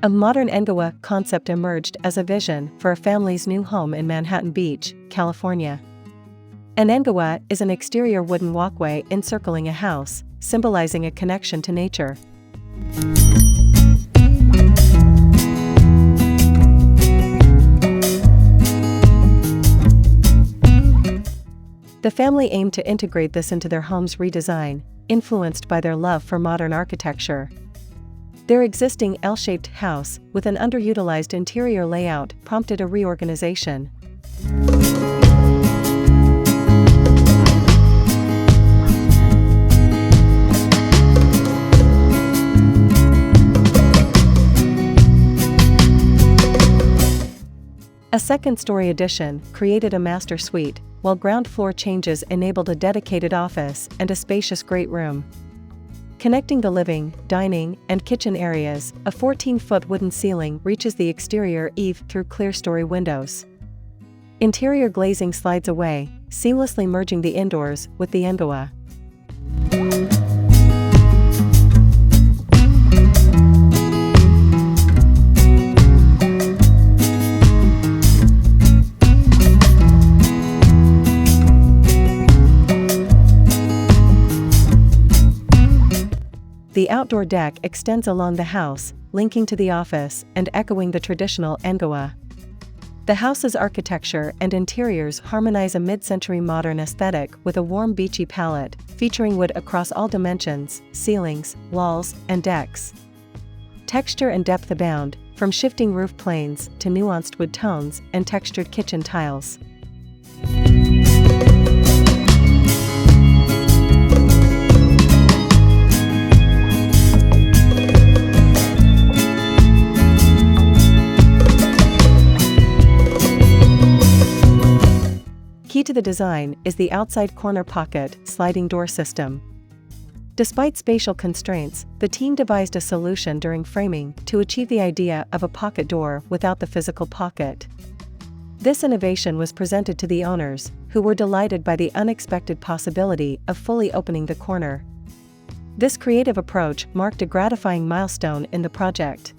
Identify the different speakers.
Speaker 1: A modern Engawa concept emerged as a vision for a family's new home in Manhattan Beach, California. An Engawa is an exterior wooden walkway encircling a house, symbolizing a connection to nature. The family aimed to integrate this into their home's redesign, influenced by their love for modern architecture. Their existing L-shaped house, with an underutilized interior layout, prompted a reorganization. A second-story addition created a master suite, while ground floor changes enabled a dedicated office and a spacious great room. Connecting the living, dining, and kitchen areas, a 14-foot wooden ceiling reaches the exterior eave through clerestory windows. Interior glazing slides away, seamlessly merging the indoors with the Engawa. The outdoor deck extends along the house, linking to the office and echoing the traditional Engawa. The house's architecture and interiors harmonize a mid-century modern aesthetic with a warm beachy palette, featuring wood across all dimensions, ceilings, walls, and decks. Texture and depth abound, from shifting roof planes to nuanced wood tones and textured kitchen tiles. Key to the design is the outside corner pocket sliding door system. Despite spatial constraints, the team devised a solution during framing to achieve the idea of a pocket door without the physical pocket. This innovation was presented to the owners, who were delighted by the unexpected possibility of fully opening the corner. This creative approach marked a gratifying milestone in the project.